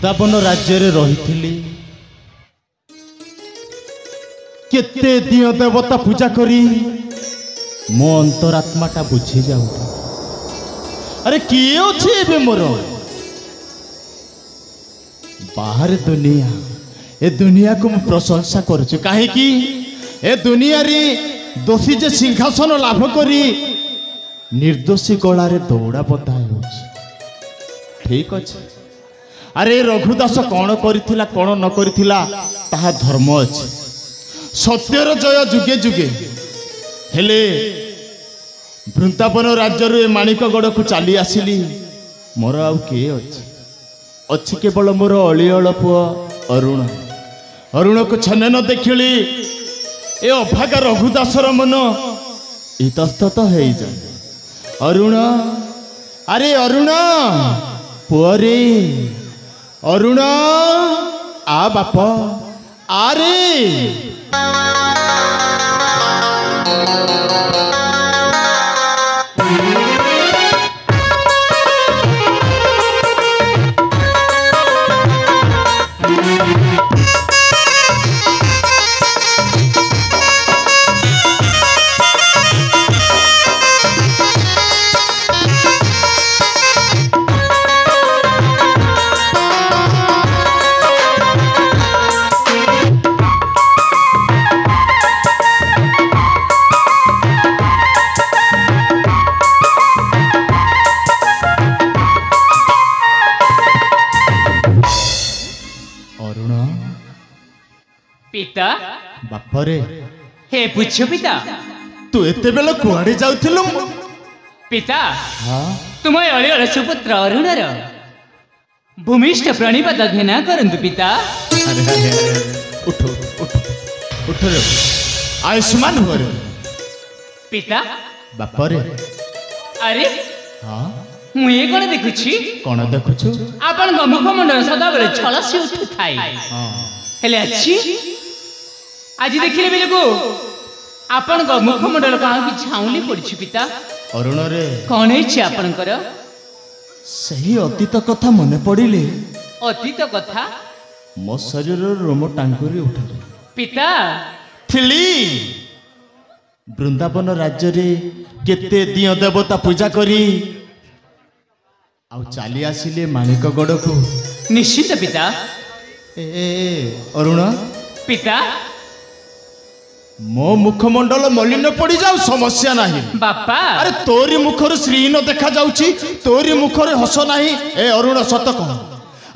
বৃন্দাবন রাজ্যের রহিথিলি কেতে দিয় দেবতা পূজা করি মো অন্তরাত্মাটা বুঝি যাও। আরে কিଏ ଅଛି ଏବେ ମୋର ବାହାରେ ଦୁନିଆ ଏ ଦୁନିଆକୁ ମୁଁ ପ୍ରଶଂସା କରୁଛି କାହିଁକି ଏ ଦୁନିଆରେ ଦୋଷୀ ଯେ ସିଂହାସନ ଲାଭ କରି ନିର୍ଦ୍ଦୋଷୀ ଗଳାରେ ଦୌଡ଼ା ବନ୍ଧା ହେଉଛି। ଠିକ ଅଛି ଆରେ ରଘୁଦାସ କ'ଣ କରିଥିଲା କ'ଣ ନ କରିଥିଲା ତାହା ଧର୍ମ ଅଛି ସତ୍ୟର ଜୟ ଯୁଗେ ଯୁଗେ। ହେଲେ ବୃନ୍ଦାବନ ରାଜ୍ୟରୁ ଏ ମାଣିକଗଡ଼କୁ ଚାଲି ଆସିଲି ମୋର ଆଉ କିଏ ଅଛି ଅଛି କେବଳ ମୋର ଅଳିଅଳ ପୁଅ ଅରୁଣ। ଅରୁଣକୁ ଛନେ ନ ଦେଖିଲି ଏ ଅଭାଗା ରଘୁଦାସର ମନ ଇତସ୍ତତ ହେଇଯାଏ। ଅରୁଣ ଆରେ ଅରୁଣ ପୁଅରେ ଅରୁଣ ଆ ବାପ ଆରେ पिता बापरे हे पूछो पिता तू एते बेला कुआडे जाउथिलु पिता हां तुम अळिअळ सुपुत्र अरुणर भूमिष्ठ प्रणिपात घेना करंतु पिता। अरे अरे अरे उठो उठो उठो रे आयुष्मान हो रे पिता बापरे अरे हां मु ए कोन देखुछि कोन देखुछु आपण मुखमंडल सदा बेले छलसी उठु थाई हां हेले अछि आज देखिले बेलको आपण मुखमंडल कहाँ की छाउली पड़ी पिता। अरुण रे कौन है आपणकर सही अतीत कथा मने पड़िले अतीत कथा मो शरीर रोम टांकुरी उठे पिता थिली बृंदावन राज्य रे केते दिय देवता पूजा करी आउ चाली आसिले माणिकगड़ को निश्चित पिता। ए अरुण पिता मो मुखमंडल मलिन पड़ी जाऊ समस्या नहीं बापा। अरे तोरी मुखर श्रीहीन देखा जाउची तोरी मुखर हस नहीं ए अरुण सत कह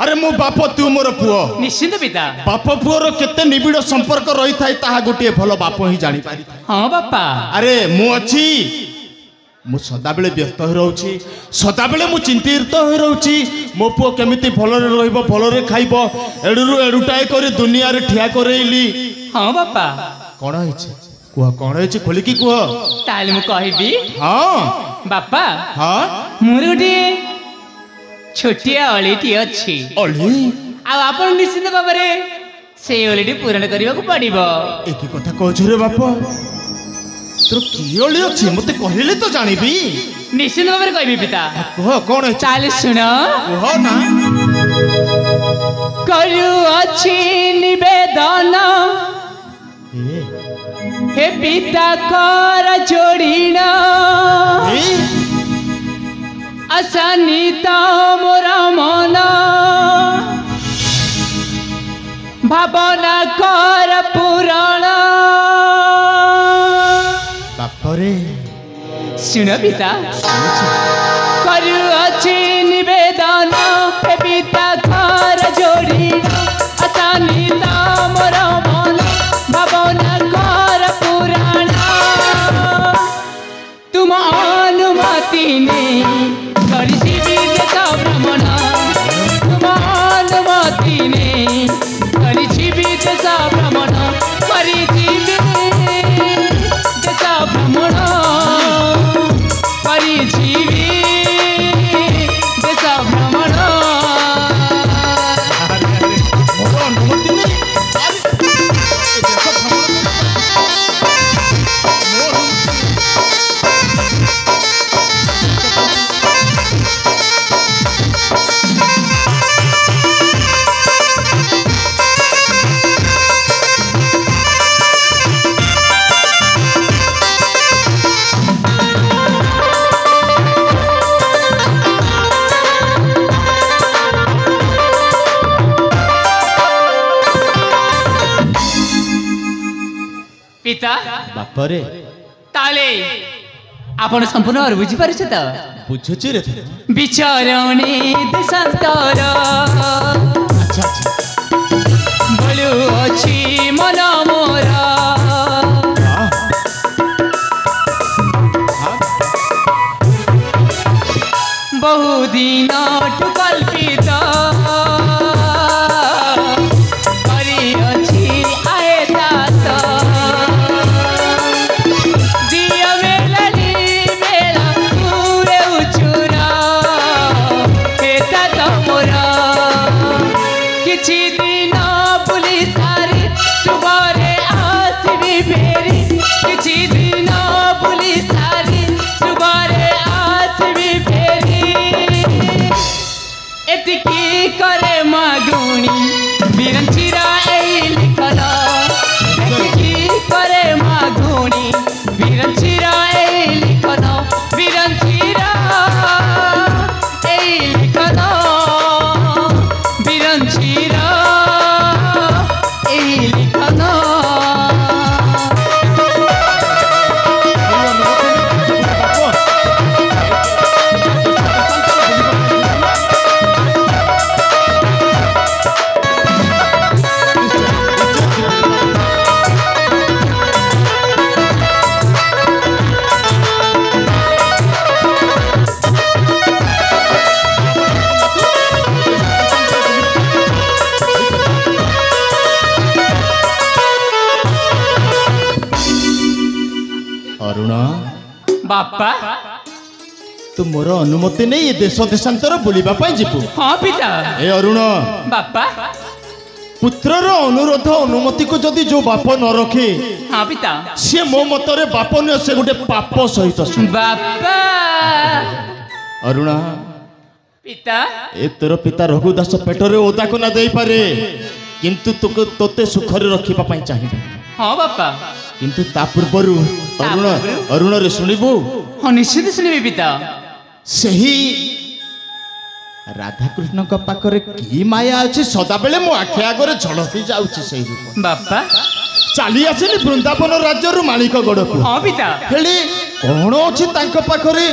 अरे मो बाप तू मोर पुओ निश्चित पिता बाप पुओर केते निबिड़ संपर्क रही थाए ताहा गोटे भल बाप ही जानी पारि। हाँ बापा अरे मु अच्छी मु सदा बेले व्यस्त हो रहउची सदा बेले मु चिंतित हो रहउची मो पुओ केमिति भलरे रहइबो भलरे खाइबो एडुरु एडुटाए करी दुनिया रे ठिया करेइली। हाँ बापा कौन है कुह कौन है खोलिकी कुह ताले मु कहबी। हाँ बापा हाँ मोर गोटे छोटिया अळीटी अछि अली आ आपण निश्चित भाव से अळीटी पूरण करने को पड़िबो। एक कथा कहछु रे बाप तोर की अली अछि मते कहले तो जानिबी निश्चित भाव कहबी पिता। कुह कौन है ताले सुन कुह ना करु अछि निवेदन हे पिता कर जोड़ीना असानिता मोर मन भावना कर पुराण। बापरे सुन पिता करु अछि निवेदन हे पिता कर जोड़ीना असानिता मोर मन भावना कर पुराना। तुम अनुमति नहीं करिसी विदेश भ्रमण तुम अनुमति नहीं करिसी विदेश भ्रमण करिसी विदेश भ्रमण करिसी विदेश भ्रमण। ପିତା ବାପରେ ତାହେଲେ ଆପଣ ସମ୍ପୂର୍ଣ୍ଣ ଭାବରେ ବୁଝିପାରୁଛ ତ? ବୁଝୁଛି ରେ। ବିଚରଣୀ ଦେଶାନ୍ତର ଆଚ୍ଛା ଆଚ୍ଛା ବୋଲୁ ଅଛି ମନ ମୋର ହଁ ହଁ বহুদিন কল্পিত କରିଅଛି ଆଏତାତ ଦିଅ ମେଲାଲି ମେଳା ପୁରେ ଉଚୁର ଏତା ତମର କିଛି ଦିନ ବୁଲି ସାରି ଶୁଭରେ ଆସିବି ଫେରି କିଛି ଦିନ ବୁଲି ସାରି ଶୁଭରେ ଆସିବି ଫେରି এতিকি করে মাগুনি বিরঞ্চিরা এই লিখন এতিকি করে মাগুনি বিরঞ্চিরা এই লিখন বিরঞ্চিরা এই লিখন বিরঞ্চিরা এই লিখন ଅରୁଣ ବାପା ତୁ ମୋର ଅନୁମତି ନେଇ ଏ ଦେଶ ଦେଶାନ୍ତର ବୁଲିବା ପାଇଁ ଯିବୁ। ହଁ ପିତା ଏ ଅରୁଣ ବାପା ପୁତ୍ରର ଅନୁରୋଧ ଅନୁମତିକୁ ଯଦି ଯୋଉ ବାପ ନ ରଖେ ହଁ ପିତା ସିଏ ମୋ ମତରେ ବାପ ନୁହେଁ, ସେ ଗୋଟେ ପାପ ସହିତ ସମାନ। ବାପା ଅରୁଣ ପିତା ଏ ତୋର ପିତା ରଘୁଦାସ ପେଟରେ ଓଦା କନା ଦେଇପାରେ, କିନ୍ତୁ ତୋତେ ସୁଖରେ ରଖିବା ପାଇଁ ଚାହିଁବ। ହଁ ବାପା କିନ୍ତୁ ତା ପୂର୍ବରୁ ଅରୁଣ ଅରୁଣରେ ଶୁଣିବୁ ହଁ ନିଶ୍ଚିତ ଶୁଣିବି ପିତା ସେହି ରାଧାକୃଷ୍ଣଙ୍କ ପାଖରେ କି ମାୟା ଅଛି ସଦାବେଳେ ମୋ ଆଖି ଆଗରେ ଝଲସି ଯାଉଛି ସେଇ ରୂପ। ବାପା ଚାଲି ଆସିଲି ବୃନ୍ଦାବନ ରାଜ୍ୟରୁ ମାଳିକ ଗଡ଼କୁ। ହଁ ପିତା ହେଲେ କଣ ଅଛି ତାଙ୍କ ପାଖରେ,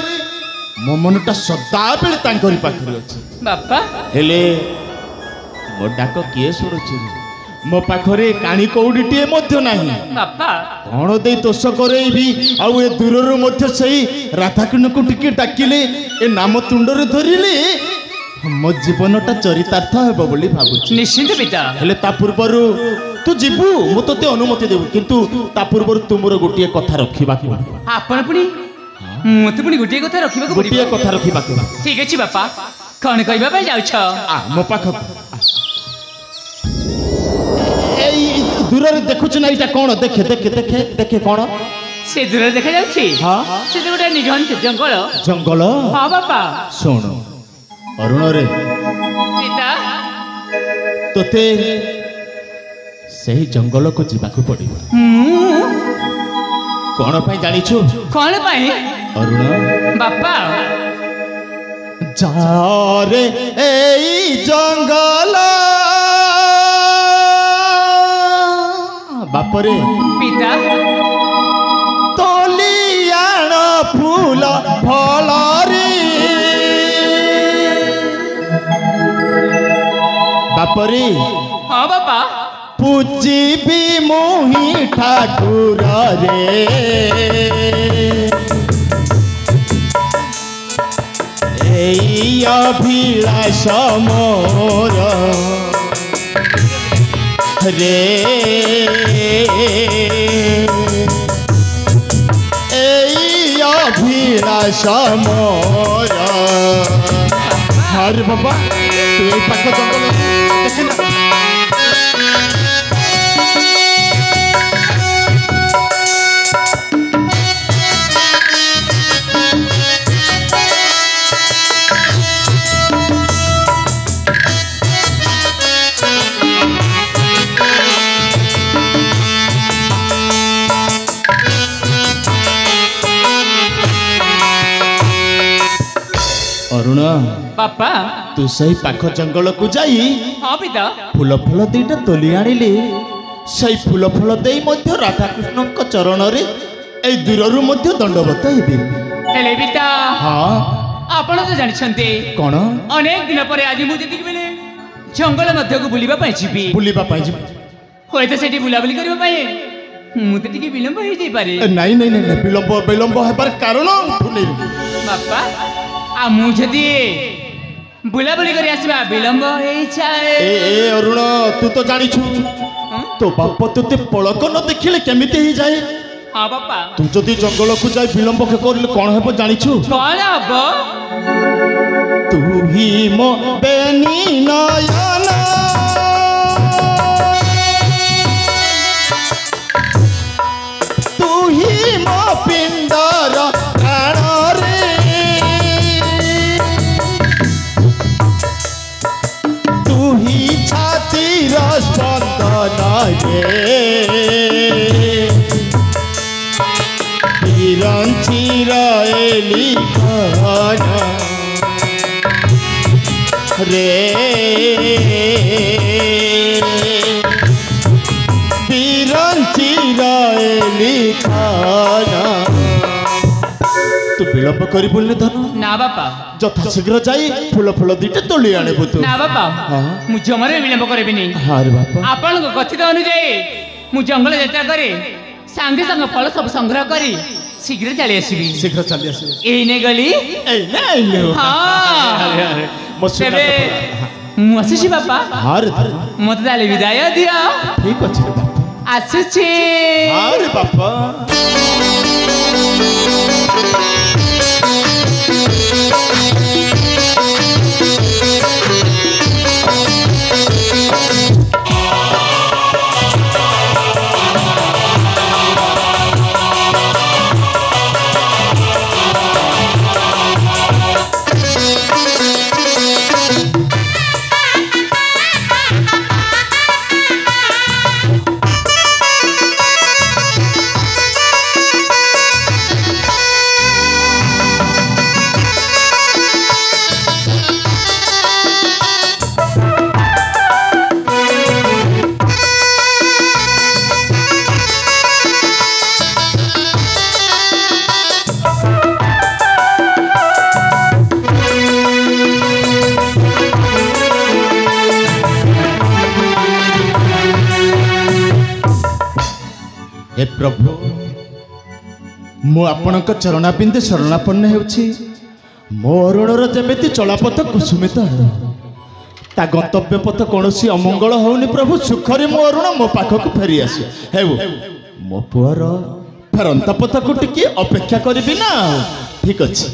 ମୋ ମନଟା ସଦାବେଳେ ତାଙ୍କରି ପାଖରେ ଅଛି। ବାପା ହେଲେ ମୋ ଡାକ କିଏ ଶୁଣୁଛି? ମୋ ପାଖରେ କାଣି କଉଡ଼ିଟିଏ ମଧ୍ୟ ନାହିଁ। ବାପା କଣ ଦେଇ ଦୋଷ କରେଇବି? ଆଉ ଏ ଦୂରରୁ ମଧ୍ୟ ସେଇ ରାଧାକୃଷ୍ଣଙ୍କୁ ଟିକେ ଡାକିଲେ, ଏ ନାମ ତୁଣ୍ଡରେ ଧରିଲେ ମୋ ଜୀବନଟା ଚରିତାର୍ଥ ହେବ ବୋଲି ଭାବୁଛି। ନିଶ୍ଚିନ୍ତ ପିତା ହେଲେ ତା ପୂର୍ବରୁ ତୁ ଯିବୁ, ମୁଁ ତୋତେ ଅନୁମତି ଦେବୁ, କିନ୍ତୁ ତା ପୂର୍ବରୁ ତୁ ମୋର ଗୋଟିଏ କଥା ରଖିବାକୁ ପଡ଼ିବ। ଆପଣ ପୁଣି ମତେ ପୁଣି ଗୋଟିଏ କଥା ରଖିବାକୁ ଗୋଟିଏ ପଡ଼ିବ। କଥା ରଖିବାକୁ। ଠିକ ଅଛି ବାପା, କଣ କହିବା ପାଇଁ ଯାଉଛ? ମୋ ପାଖକୁ ଏଇ ଦୂରରେ ଦେଖୁଛୁ ନା, ଏଇଟା କଣ? ଦେଖେ ଦେଖେ ଦେଖେ ଦେଖେ କଣ ସେ ଦୂରରେ ଦେଖାଯାଉଛି? ହଁ ସେ ତ ଗୋଟେ ନିଘଞ୍ଚ ଜଙ୍ଗଲ। ଜଙ୍ଗଲ। ହଁ ବାପା ଶୁଣ ଅରୁଣରେ, ପିତା ତୋତେ ସେହି ଜଙ୍ଗଲକୁ ଯିବାକୁ ପଡ଼ିବ। କଣ ପାଇଁ ଜାଣିଛୁ? କଣ ପାଇଁ? ଅରୁଣ ବାପା ଯାରେ ଏଇ ଜଙ୍ଗଲ ବାପରେ ପିତା ତଲିଆଣ ଫୁଲ ଫଳରେ ବାପରେ ହଁ ବାପା ପୂଜିବି ମୁହିଁ ଠାକୁରରେ ଏଇ ଅଭିଳାଷ ମୋର রে এই অভিলাষ মোর। আরে বাবা তুই এই পাখ জঙ্গল দেখি না। ଅରୁଣ ବାପା ତୁ ସେଇ ପାଖ ଜଙ୍ଗଲକୁ ଯାଇ ହଁ ପିତା ଫୁଲ ଫୁଲ ଦିଟା ତୋଲି ଆଣିଲେ সেই ফুল ফল দেই মধ্য রাধাকৃষ্ণଙ୍କ চরণରେ এই দূরରୁ ମଧ୍ୟ ଦଣ୍ଡବତ ହେବି। ହେଲେ ବି ତ ହଁ ଆପଣ ତ ଜାଣିଛନ୍ତି କ'ଣ ଅନେକ ଦିନ ପରେ ଆଜି ମୁଁ ଯେତିକି ବେଳେ ଜଙ୍ଗଲ ମଧ୍ୟକୁ ବୁଲିବା ପାଇଁ ଯିବି, ବୁଲିବା ପାଇଁ ଯିବି? ହୁଏତ ସେଠି ବୁଲାବୁଲି କରିବା ପାଇଁ ମୁଁ ତ ଟିକେ ବିଳମ୍ବ ହେଇଯାଇପାରେ। ନାଇଁ ନାଇଁ ନାଇଁ ନାଇଁ, ବିଳମ୍ବ ହେବାର କାରଣ ଶୁଣିଲି। ବାପା ଆଉ ମୁଁ ଯଦି ବୁଲାବୁଲି କରି ଆସିବା ବିଳମ୍ବ ହେଇଯାଏ। ଏ ଅରୁଣ, ତୁ ତ ଜାଣିଛୁ ତୋ ବାପ ତୋତେ ପଳକ ନ ଦେଖିଲେ କେମିତି ହେଇଯାଏ। ହଁ ବାପା, ତୁ ଯଦି ଜଙ୍ଗଲକୁ ଯାଇ ବିଳମ୍ବ କରିଲେ କ'ଣ ହେବ ଜାଣିଛୁ? କ'ଣ ହବ? ତୁ ହି ମୋ ବେନି ନୟନ, ତୁ ହି ମୋ ପିଣ୍ଡର ପ୍ରାଣରେ, ତୁ ହି ଛାତିର ସ୍ପନ୍ଦନରେ, ବିରଞ୍ଚିର ଲିଖନ রে বিরঞ্চির লিখনা। তু বিলম্ব করিবুনি ধন? না বাপা, যথাশীঘ্র যাই ফুল ফুল দুইটা তোলি আনিবু তু। না বাপা, ମୁଁ ଜମାରେ ବିଳମ୍ବ କରିବିନି। ଆରେ ବାପା, ଆପଣଙ୍କ କଥିତ ଅନୁଯାୟୀ ମୁଁ ଜଙ୍ଗଲ ଯାତ୍ରା କରି ସାଙ୍ଗେ ସାଙ୍ଗେ ଫଳ ସବୁ ସଂଗ୍ରହ କରି ଶୀଘ୍ର ଚାଲି ଆସିବି। ଶୀଘ୍ର ଚାଲି ଆସିବି। ଏଇନେ ଗଲି। ତେବେ ମୁଁ ଆସୁଛି ବାପା। ମତେ ତାହେଲେ ବିଦାୟ ଦିଅ। ଠିକ ଅଛି ରେ ବାପା, ଆସୁଛି। ଆରେ ବାପା। हे प्रभु, मु आपणक चरणाबिंदे शरणापन्न हेउछि। मो अरुणर जेमिति चलापथ कुसुमित ता गंतव्य पथ कौनसी अमंगल होउनि प्रभु। सुखरे मो अरुण मो पाखक फेरी आसे हेउ। मो पुअर फेरंता पथ को टिके अपेक्षा करिबि ना? ठीक अछि।